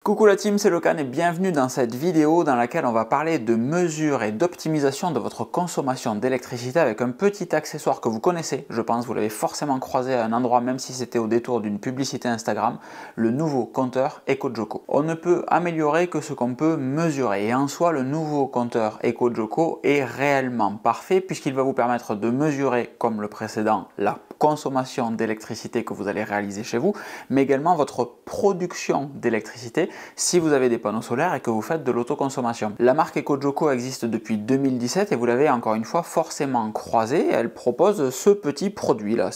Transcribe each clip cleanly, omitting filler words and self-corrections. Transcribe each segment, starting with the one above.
Coucou la team, c'est Locan et bienvenue dans cette vidéo dans laquelle on va parler de mesure et d'optimisation de votre consommation d'électricité avec un petit accessoire que vous connaissez, je pense, vous l'avez forcément croisé à un endroit même si c'était au détour d'une publicité Instagram, le nouveau compteur EcoJoco. On ne peut améliorer que ce qu'on peut mesurer et en soi le nouveau compteur EcoJoco est réellement parfait puisqu'il va vous permettre de mesurer comme le précédent la consommation d'électricité que vous allez réaliser chez vous, mais également votre production d'électricité si vous avez des panneaux solaires et que vous faites de l'autoconsommation. La marque EcoJoco existe depuis 2017 et vous l'avez encore une fois forcément croisé. Elle propose ce petit produit là.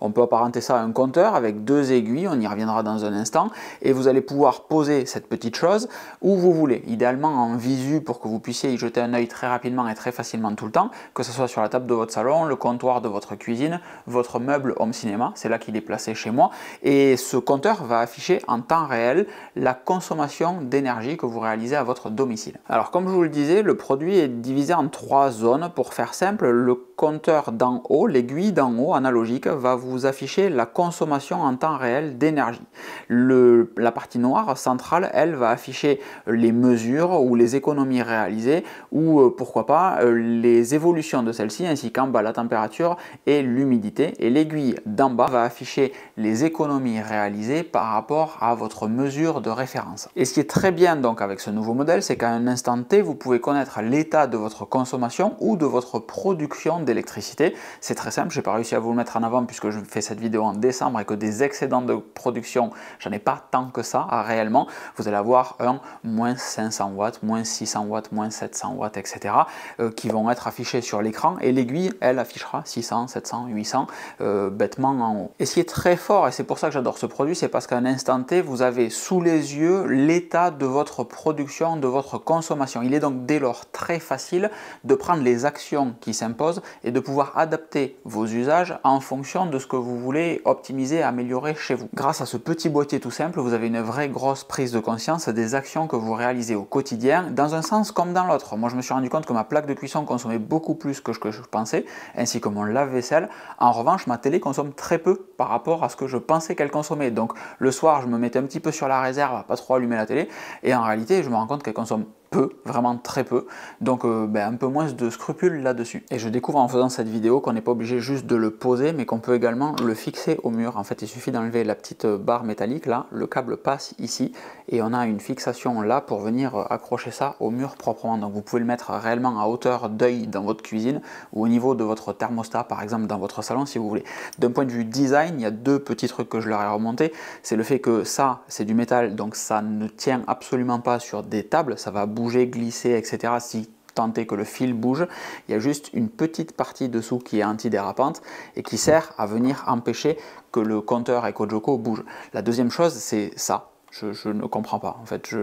On peut apparenter ça à un compteur avec deux aiguilles, on y reviendra dans un instant, et vous allez pouvoir poser cette petite chose où vous voulez, idéalement en visu pour que vous puissiez y jeter un œil très rapidement et très facilement tout le temps, que ce soit sur la table de votre salon, le comptoir de votre cuisine, votre meuble home cinéma, c'est là qu'il est placé chez moi, et ce compteur va afficher en temps réel la consommation d'énergie que vous réalisez à votre domicile. Alors comme je vous le disais, le produit est divisé en trois zones. Pour faire simple, le compteur d'en haut, l'aiguille d'en haut analogique, va vous afficher la consommation en temps réel d'énergie. La partie noire centrale, elle, va afficher les mesures ou les économies réalisées ou pourquoi pas les évolutions de celle-ci, ainsi qu'en bas la température et l'humidité. Et l'aiguille d'en bas va afficher les économies réalisées par rapport à votre mesure de référence. Et ce qui est très bien donc avec ce nouveau modèle, c'est qu'à un instant T, vous pouvez connaître l'état de votre consommation ou de votre production d'électricité. C'est très simple, je n'ai pas réussi à vous le mettre en avant puisque je fais cette vidéo en décembre et que des excédents de production, j'en ai pas tant que ça réellement. Vous allez avoir un moins 500 watts, moins 600 watts, moins 700 watts, etc. Qui vont être affichés sur l'écran et l'aiguille, elle affichera 600, 700, 800 bêtement en haut. Et ce qui est très fort, et c'est pour ça que j'adore ce produit, c'est parce qu'à un instant T, vous avez sous les yeux l'état de votre production, de votre consommation. Il est donc dès lors très facile de prendre les actions qui s'imposent et de pouvoir adapter vos usages en fonction de ce que vous voulez optimiser, améliorer chez vous. Grâce à ce petit boîtier tout simple, vous avez une vraie grosse prise de conscience des actions que vous réalisez au quotidien, dans un sens comme dans l'autre. Moi, je me suis rendu compte que ma plaque de cuisson consommait beaucoup plus que ce que je pensais, ainsi que mon lave-vaisselle. En revanche, ma télé consomme très peu par rapport à ce que je pensais qu'elle consommait. Donc, le soir, je me mettais un petit peu sur la réserve à pas trop allumer la télé, et en réalité, je me rends compte qu'elle consomme peu, vraiment très peu, donc un peu moins de scrupules là-dessus. Et je découvre en faisant cette vidéo qu'on n'est pas obligé juste de le poser, mais qu'on peut également le fixer au mur. En fait, il suffit d'enlever la petite barre métallique là, le câble passe ici, et on a une fixation là pour venir accrocher ça au mur proprement. Donc vous pouvez le mettre réellement à hauteur d'œil dans votre cuisine, ou au niveau de votre thermostat, par exemple dans votre salon si vous voulez. D'un point de vue design, il y a deux petits trucs que je leur ai remontés. C'est le fait que ça, c'est du métal, donc ça ne tient absolument pas sur des tables, ça va bouger, glisser, etc. si tant est que le fil bouge. Il y a juste une petite partie dessous qui est antidérapante et qui sert à venir empêcher que le compteur EcoJoco bouge. La deuxième chose, c'est ça. Je ne comprends pas. En fait,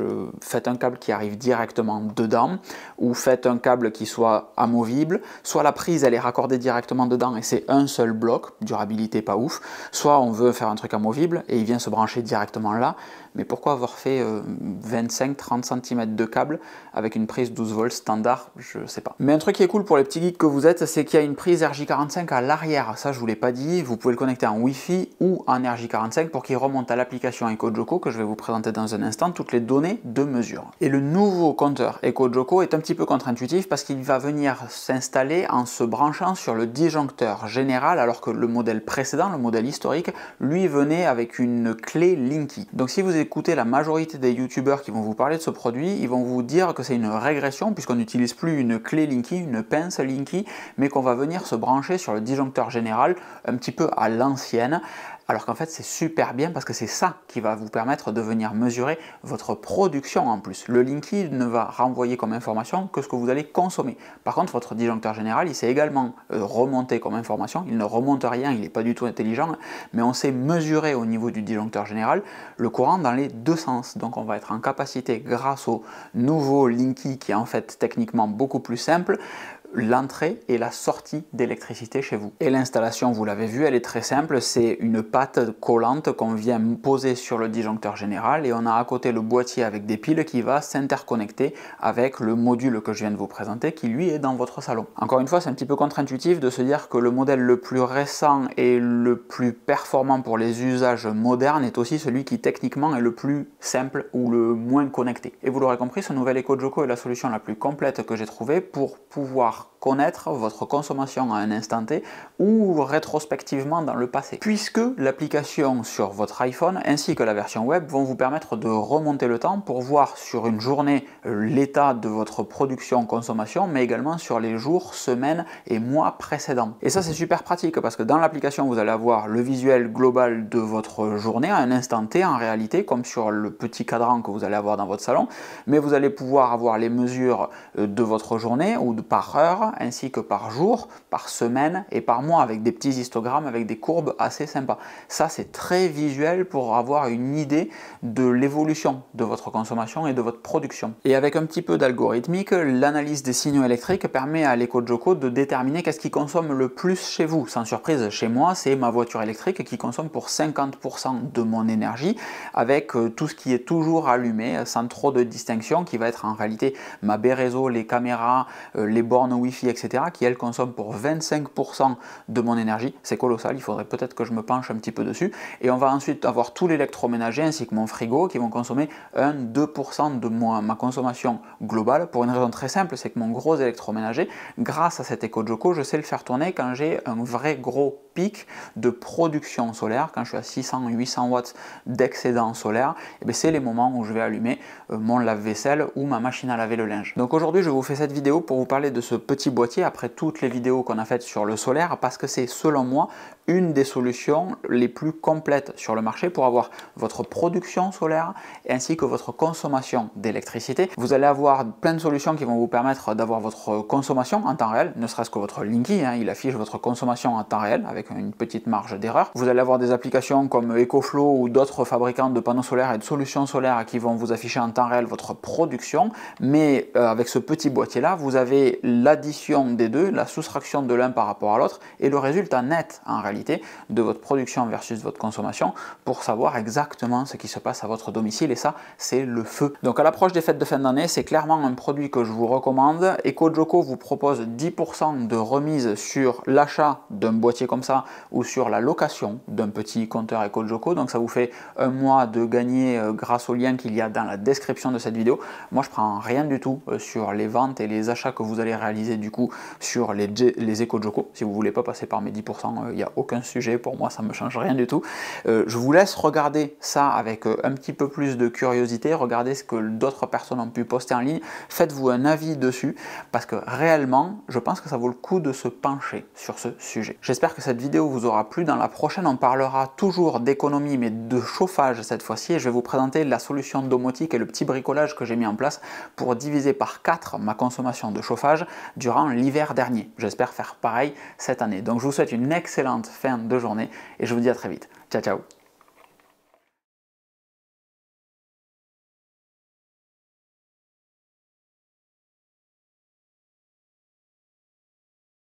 faites un câble qui arrive directement dedans, ou faites un câble qui soit amovible. Soit la prise elle est raccordée directement dedans et c'est un seul bloc, durabilité pas ouf. Soit on veut faire un truc amovible et il vient se brancher directement là. Mais pourquoi avoir fait 25-30 cm de câble avec une prise 12 volts standard? Je sais pas. Mais un truc qui est cool pour les petits geeks que vous êtes, c'est qu'il y a une prise RJ45 à l'arrière. Ça, je vous l'ai pas dit. Vous pouvez le connecter en Wi-Fi ou en RJ45 pour qu'il remonte à l'application EcoJoco que je vais vous présenter dans un instant toutes les données de mesure. Et le nouveau compteur EcoJoco est un petit peu contre-intuitif parce qu'il va venir s'installer en se branchant sur le disjoncteur général, alors que le modèle précédent, le modèle historique, lui venait avec une clé Linky. Donc si vous écoutez la majorité des youtubeurs qui vont vous parler de ce produit, ils vont vous dire que c'est une régression puisqu'on n'utilise plus une clé Linky, une pince Linky, mais qu'on va venir se brancher sur le disjoncteur général un petit peu à l'ancienne. Alors qu'en fait c'est super bien parce que c'est ça qui va vous permettre de venir mesurer votre production en plus. Le Linky ne va renvoyer comme information que ce que vous allez consommer. Par contre votre disjoncteur général il sait également remonter comme information, il ne remonte rien, il n'est pas du tout intelligent, mais on sait mesurer au niveau du disjoncteur général le courant dans les deux sens. Donc on va être en capacité grâce au nouveau Linky qui est en fait techniquement beaucoup plus simple, l'entrée et la sortie d'électricité chez vous. Et l'installation, vous l'avez vu, elle est très simple, c'est une pâte collante qu'on vient poser sur le disjoncteur général et on a à côté le boîtier avec des piles qui va s'interconnecter avec le module que je viens de vous présenter qui lui est dans votre salon. Encore une fois, c'est un petit peu contre-intuitif de se dire que le modèle le plus récent et le plus performant pour les usages modernes est aussi celui qui techniquement est le plus simple ou le moins connecté. Et vous l'aurez compris, ce nouvel EcoJoco est la solution la plus complète que j'ai trouvée pour pouvoir connaître votre consommation à un instant T ou rétrospectivement dans le passé, puisque l'application sur votre iPhone ainsi que la version web vont vous permettre de remonter le temps pour voir sur une journée l'état de votre production-consommation, mais également sur les jours, semaines et mois précédents. Et ça c'est super pratique parce que dans l'application vous allez avoir le visuel global de votre journée à un instant T en réalité, comme sur le petit cadran que vous allez avoir dans votre salon, mais vous allez pouvoir avoir les mesures de votre journée ou par heure, ainsi que par jour, par semaine et par mois avec des petits histogrammes, avec des courbes assez sympas. Ça c'est très visuel pour avoir une idée de l'évolution de votre consommation et de votre production. Et avec un petit peu d'algorithmique, l'analyse des signaux électriques permet à l'EcoJoco de déterminer qu'est-ce qui consomme le plus chez vous. Sans surprise, chez moi, c'est ma voiture électrique qui consomme pour 50% de mon énergie avec tout ce qui est toujours allumé sans trop de distinction, qui va être en réalité ma baie réseau, les caméras, les bornes Wi-Fi, etc., qui elles consomment pour 25% de mon énergie. C'est colossal, il faudrait peut-être que je me penche un petit peu dessus. Et on va ensuite avoir tout l'électroménager ainsi que mon frigo qui vont consommer 1-2% de ma consommation globale, pour une raison très simple, c'est que mon gros électroménager, grâce à cet EcoJoco, je sais le faire tourner quand j'ai un vrai gros pic de production solaire, quand je suis à 600-800 watts d'excédent solaire, et c'est les moments où je vais allumer mon lave-vaisselle ou ma machine à laver le linge. Donc aujourd'hui, je vous fais cette vidéo pour vous parler de ce petit boîtier après toutes les vidéos qu'on a faites sur le solaire, parce que c'est selon moi une des solutions les plus complètes sur le marché pour avoir votre production solaire ainsi que votre consommation d'électricité. Vous allez avoir plein de solutions qui vont vous permettre d'avoir votre consommation en temps réel, ne serait-ce que votre Linky, il affiche votre consommation en temps réel avec une petite marge d'erreur. Vous allez avoir des applications comme EcoFlow ou d'autres fabricants de panneaux solaires et de solutions solaires qui vont vous afficher en temps réel votre production, mais avec ce petit boîtier là, vous avez l'addition des deux, la soustraction de l'un par rapport à l'autre et le résultat net en réalité de votre production versus votre consommation pour savoir exactement ce qui se passe à votre domicile, et ça c'est le feu. Donc à l'approche des fêtes de fin d'année, c'est clairement un produit que je vous recommande. EcoJoco vous propose 10% de remise sur l'achat d'un boîtier comme ça ou sur la location d'un petit compteur EcoJoco, donc ça vous fait un mois de gagner grâce au lien qu'il y a dans la description de cette vidéo. Moi je prends rien du tout sur les ventes et les achats que vous allez réaliser du coup sur les EcoJoco. Si vous voulez pas passer par mes 10%, il n'y a aucun sujet, pour moi ça me change rien du tout. Je vous laisse regarder ça avec un petit peu plus de curiosité, regardez ce que d'autres personnes ont pu poster en ligne, faites-vous un avis dessus parce que réellement je pense que ça vaut le coup de se pencher sur ce sujet. J'espère que cette vidéo vous aura plu. Dans la prochaine on parlera toujours d'économie mais de chauffage cette fois-ci, et je vais vous présenter la solution domotique et le petit bricolage que j'ai mis en place pour diviser par 4 ma consommation de chauffage durant l'hiver dernier. J'espère faire pareil cette année. Donc je vous souhaite une excellente fin de journée et je vous dis à très vite. Ciao ciao.